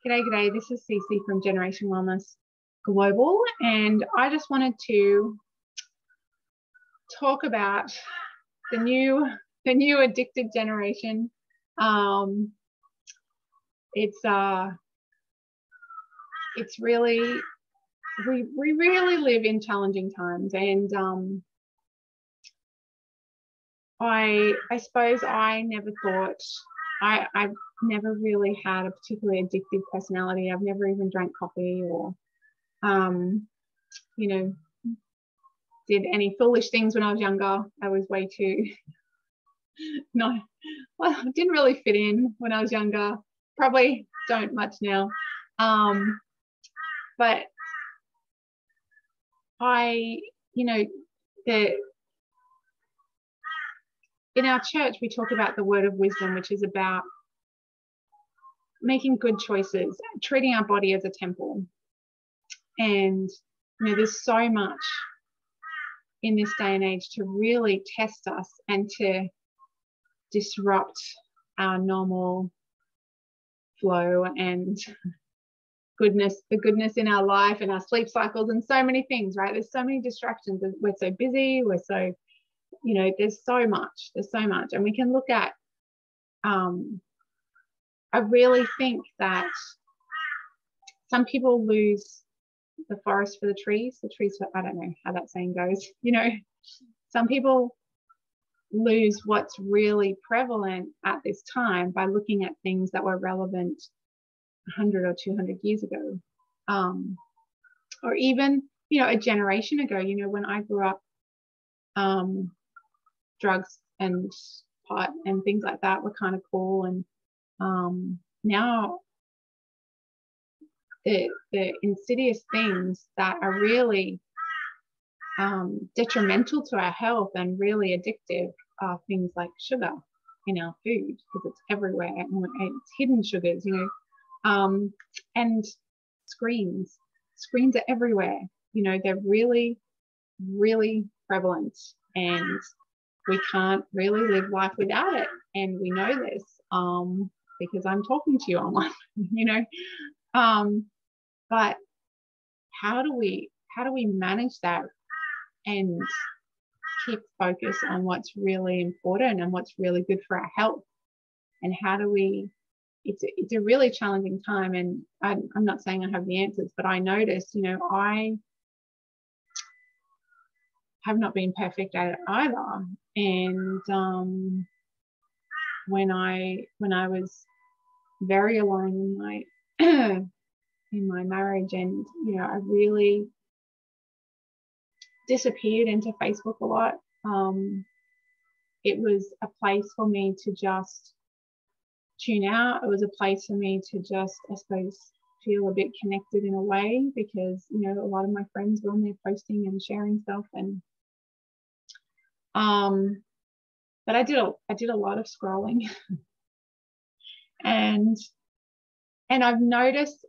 G'day. This is Cece from Generation Wellness Global, and I just wanted to talk about the new addicted generation. It's really, we really live in challenging times, and I suppose I never thought I've never really had a particularly addictive personality. I've never even drank coffee or, did any foolish things when I was younger. I was way too, I didn't really fit in when I was younger. Probably don't much now. But in our church, we talk about the word of wisdom, which is about making good choices, treating our body as a temple. And there's so much in this day and age to really test us and to disrupt our normal flow and the goodness in our life and our sleep cycles and so many things, right? There's so many distractions. We're so busy. We're so, there's so much. And we can look at, I really think that some people lose the forest for the trees for, I don't know how that saying goes. Some people lose what's really prevalent at this time by looking at things that were relevant 100 or 200 years ago, or even a generation ago. When I grew up, drugs and pot and things like that were kind of cool, and now the insidious things that are really detrimental to our health and really addictive are things like sugar in our food, because it's everywhere, and it's hidden sugars, and screens are everywhere. They're really, really prevalent, and we can't really live life without it. And we know this because I'm talking to you online, but how do we manage that and keep focus on what's really important and what's really good for our health? And how do we, it's a really challenging time, and I'm not saying I have the answers, but I notice, I have not been perfect at it either. And when I was very alone in my in my marriage, and I really disappeared into Facebook a lot. It was a place for me to just tune out. It was a place for me to just, I suppose, feel a bit connected in a way, because a lot of my friends were on there posting and sharing stuff, and but I did a lot of scrolling, and I've noticed,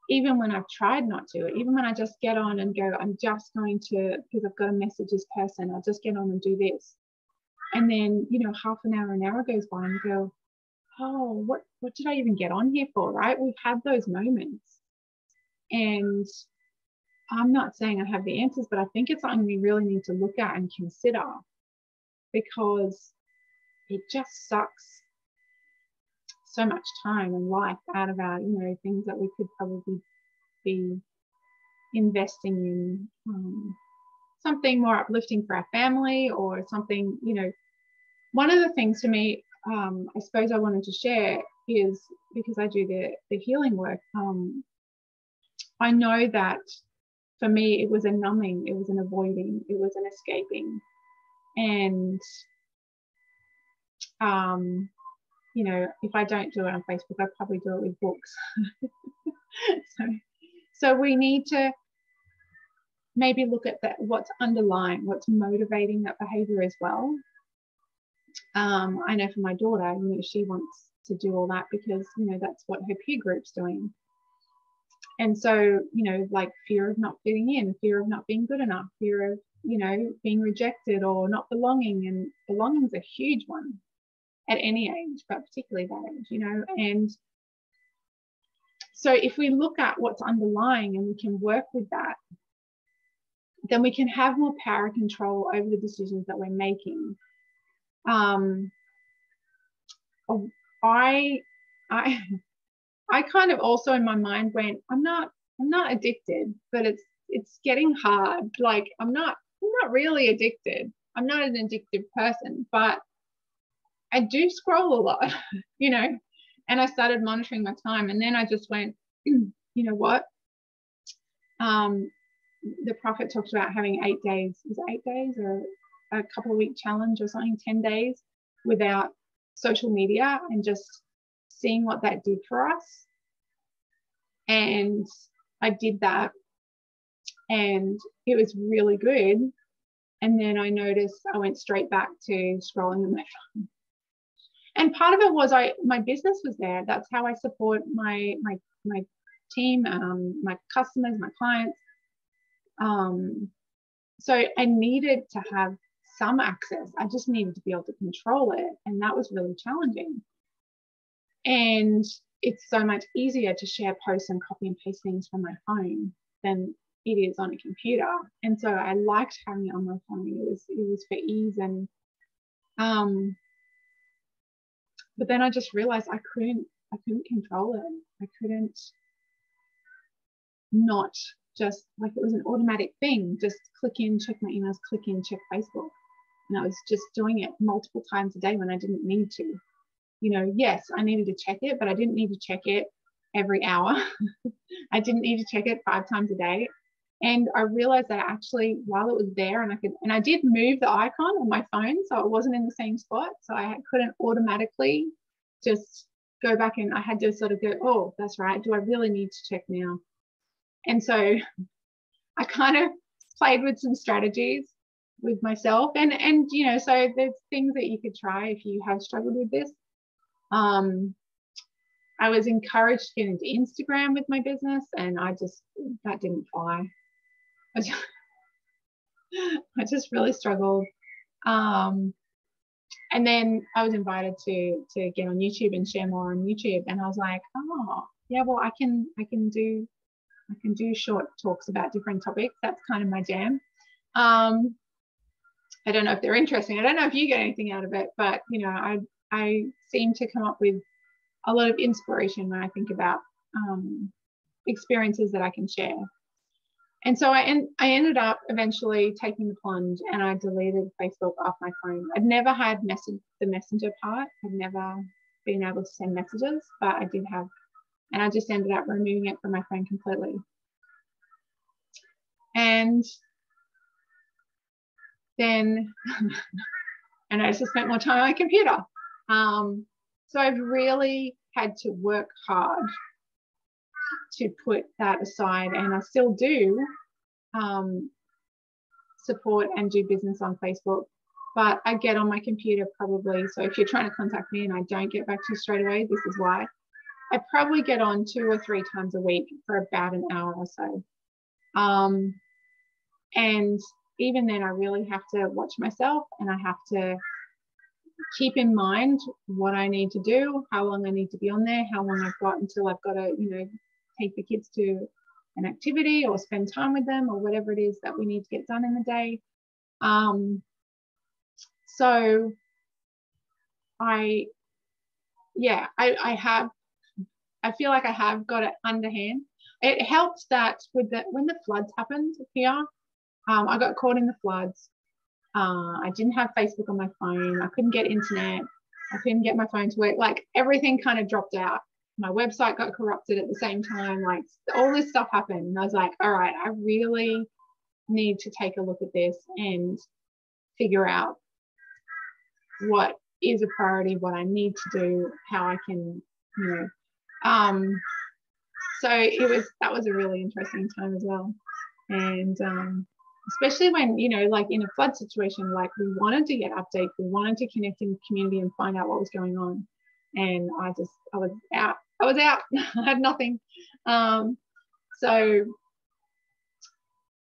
even when I've tried not to, even when I just get on and go, I'm just going to, because I've got to message this person, I'll just get on and do this. And then, half an hour goes by, and you go, oh, what did I even get on here for, right? We've had those moments. And I'm not saying I have the answers, but I think it's something we really need to look at and consider, because it just sucks so much time and life out of our, things that we could probably be investing in, something more uplifting for our family, or something, One of the things to me, I suppose I wanted to share is, because I do the healing work, I know that for me it was a numbing, it was an avoiding, it was an escaping. And if I don't do it on Facebook, I probably do it with books. So we need to maybe look at that, what's underlying, what's motivating that behavior as well. I know for my daughter, she wants to do all that because, that's what her peer group's doing. And so, like fear of not fitting in, fear of not being good enough, fear of, being rejected or not belonging. And belonging's a huge one at any age, but particularly that age, and So if we look at what's underlying and we can work with that, then we can have more power and control over the decisions that we're making. I kind of also in my mind went, I'm not addicted, but it's getting hard. Like I'm not really addicted. I'm not an addictive person, but I do scroll a lot, you know. And I started monitoring my time, and then I just went, you know what? The Prophet talks about having 8 days. Is it 8 days or a couple of week challenge or something? 10 days without social media, and just seeing what that did for us. And I did that, and it was really good. And then I noticed I went straight back to scrolling on my phone. And part of it was my business was there. That's how I support my team, my customers, my clients. So I needed to have some access. I just needed to be able to control it. And that was really challenging. And it's so much easier to share posts and copy and paste things from my phone than it is on a computer. And so I liked having it on my phone. It was for ease. And but then I just realized I couldn't control it. I couldn't not just, like, it was an automatic thing. Just click in, check my emails, click in, check Facebook. And I was just doing it multiple times a day when I didn't need to. You know, yes, I needed to check it, but I didn't need to check it every hour. I didn't need to check it 5 times a day. And I realized that actually, while it was there, and I did move the icon on my phone, so it wasn't in the same spot. So I couldn't automatically just go back, and I had to sort of go, oh, that's right. Do I really need to check now? And so I kind of played with some strategies with myself, and you know, so there's things that you could try if you have struggled with this. I was encouraged to get into Instagram with my business, and that didn't fly. I just really struggled. And then I was invited to get on YouTube and share more on YouTube, and I was like, oh yeah, well I can do short talks about different topics. That's kind of my jam. I don't know if they're interesting. I don't know if you get anything out of it, but you know, I seem to come up with a lot of inspiration when I think about experiences that I can share. And so I ended up eventually taking the plunge, and I deleted Facebook off my phone. I'd never had the messenger part. I'd never been able to send messages, but I did have, and I just ended up removing it from my phone completely. And then, and I just spent more time on my computer. So I've really had to work hard to put that aside, and I still do support and do business on Facebook, but I get on my computer probably, so if you're trying to contact me and I don't get back to you straight away, this is why. I probably get on 2 or 3 times a week for about an hour or so. And even then I really have to watch myself, and I have to keep in mind what I need to do, how long I need to be on there, how long I've got until I've got to, you know, take the kids to an activity or spend time with them or whatever it is that we need to get done in the day. So I feel like I have got it underhand. It helps that when the floods happened here, I got caught in the floods. I didn't have Facebook on my phone. I couldn't get internet. I couldn't get my phone to work. Like everything kind of dropped out. My website got corrupted at the same time. Like all this stuff happened. And I was like, all right, I really need to take a look at this and figure out what is a priority, what I need to do, how I can, you know. So that was a really interesting time as well. And especially when, you know, like in a flood situation, like we wanted to get updates, we wanted to connect in the community and find out what was going on. And I was out. I had nothing. But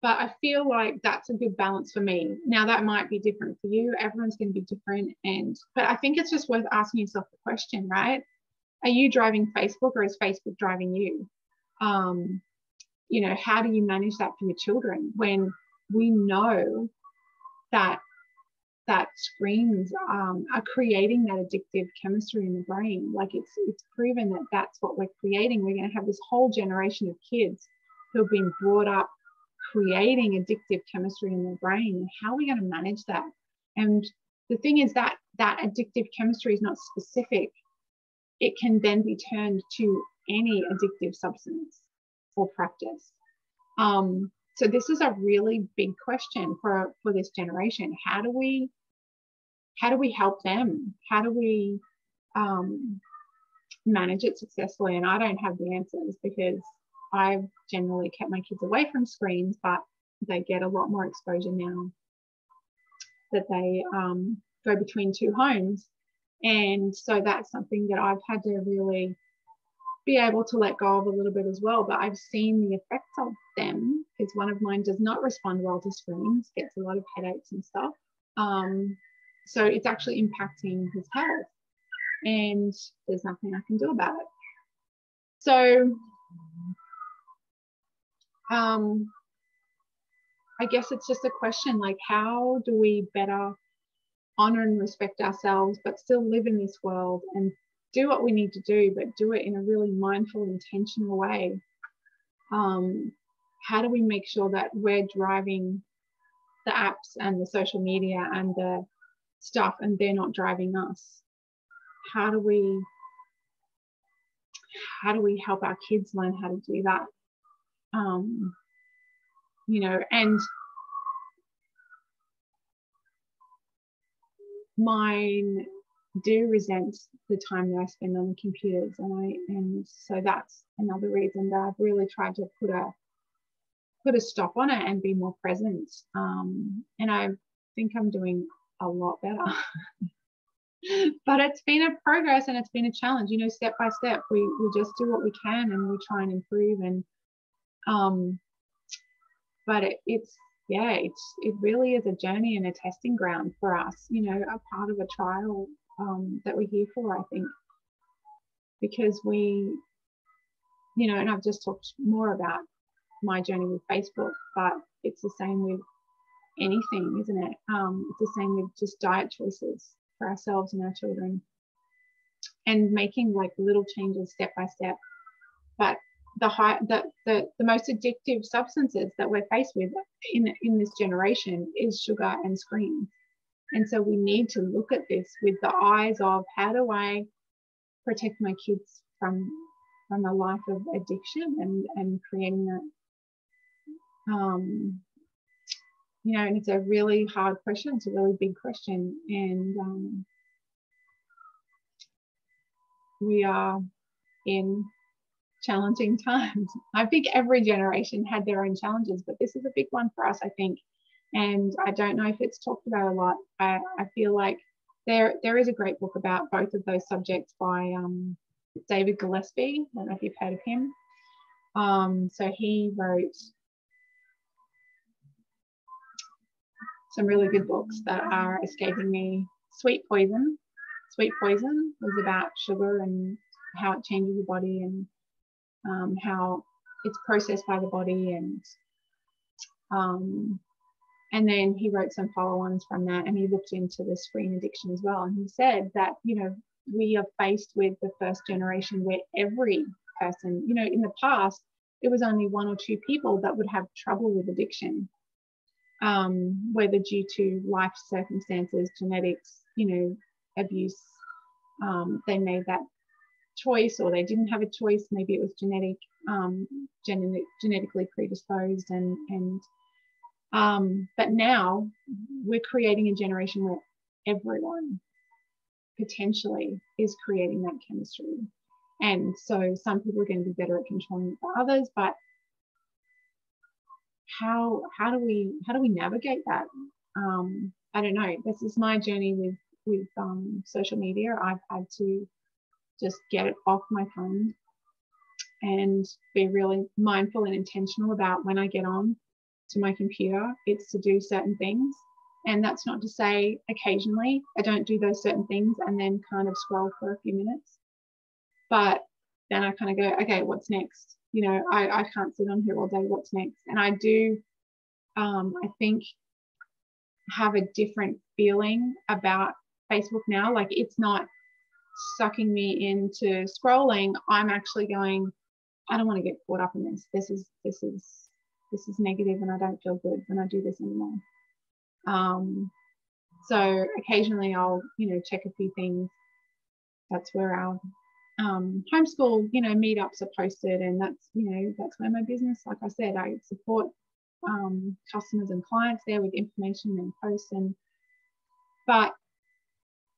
I feel like that's a good balance for me. Now that might be different for you. Everyone's going to be different. But I think it's just worth asking yourself the question, right? Are you driving Facebook, or is Facebook driving you? You know, how do you manage that for your children when we know that screens are creating that addictive chemistry in the brain? Like it's proven that that's what we're creating. We're going to have this whole generation of kids who have been brought up creating addictive chemistry in their brain. How are we going to manage that? And the thing is that addictive chemistry is not specific. It can then be turned to any addictive substance or practice. So this is a really big question for this generation. How do we help them? How do we manage it successfully? And I don't have the answers, because I've generally kept my kids away from screens, but they get a lot more exposure now that they go between two homes. And so that's something that I've had to really be able to let go of a little bit as well. But I've seen the effects of them, because one of mine does not respond well to screens, gets a lot of headaches and stuff. So it's actually impacting his health, and there's nothing I can do about it. So I guess it's just a question, like, how do we better honor and respect ourselves, but still live in this world and do what we need to do, but do it in a really mindful, intentional way? How do we make sure that we're driving the apps and the social media and the stuff, and they're not driving us? How do we help our kids learn how to do that? You know, and mine do resent the time that I spend on the computers, and so that's another reason that I've really tried to put a stop on it and be more present. And I think I'm doing a lot better. But it's been a progress and it's been a challenge, you know, step by step. We just do what we can and we try and improve. And but it really is a journey and a testing ground for us, you know, a part of a trial that we're here for, I think, because we, you know, and I've just talked more about my journey with Facebook, but it's the same with anything, isn't it? It's the same with just diet choices for ourselves and our children, and making like little changes step by step. But the most addictive substances that we're faced with in this generation is sugar and screens. And so we need to look at this with the eyes of, how do I protect my kids from a life of addiction and creating that, you know, and it's a really hard question. It's a really big question. And we are in challenging times. I think every generation had their own challenges, but this is a big one for us, I think. And I don't know if it's talked about a lot. I feel like there is a great book about both of those subjects by David Gillespie. I don't know if you've heard of him. So he wrote some really good books that are escaping me. Sweet Poison was about sugar and how it changes your body, and how it's processed by the body, and then he wrote some follow-ons from that, and he looked into the screen addiction as well. And he said that, you know, we are faced with the first generation where every person, you know, in the past, it was only 1 or 2 people that would have trouble with addiction, whether due to life circumstances, genetics, you know, abuse, they made that choice, or they didn't have a choice. Maybe it was genetically predisposed, and but now we're creating a generation where everyone potentially is creating that chemistry. And so some people are going to be better at controlling it than others, but how do we navigate that? I don't know. This is my journey with social media. I've had to just get it off my phone and be really mindful and intentional about when I get on to my computer, it's to do certain things. And that's not to say occasionally I don't do those certain things and then kind of scroll for a few minutes. But then I kind of go, okay, what's next? you know, I can't sit on here all day. What's next? And I do, I think, have a different feeling about Facebook now. Like, it's not sucking me into scrolling. I'm actually going, I don't want to get caught up in this. This is negative, and I don't feel good when I do this anymore. So occasionally I'll, you know, check a few things. That's where our homeschool, you know, meetups are posted, and that's, you know, that's where my business, like I said, I support customers and clients there with information and posts. And but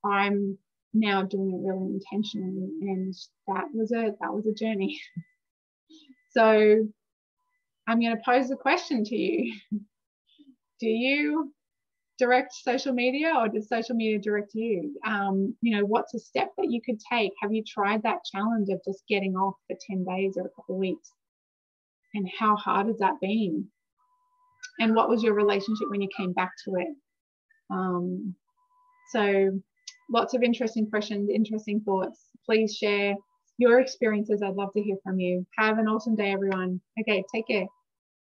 I'm now doing it really intentionally, and that was a journey. So I'm going to pose a question to you. Do you direct social media, or does social media direct you? You know, what's a step that you could take? Have you tried that challenge of just getting off for 10 days or a couple of weeks? And how hard has that been? And what was your relationship when you came back to it? So lots of interesting questions, interesting thoughts. Please share your experiences. I'd love to hear from you. Have an awesome day, everyone. Okay, take care.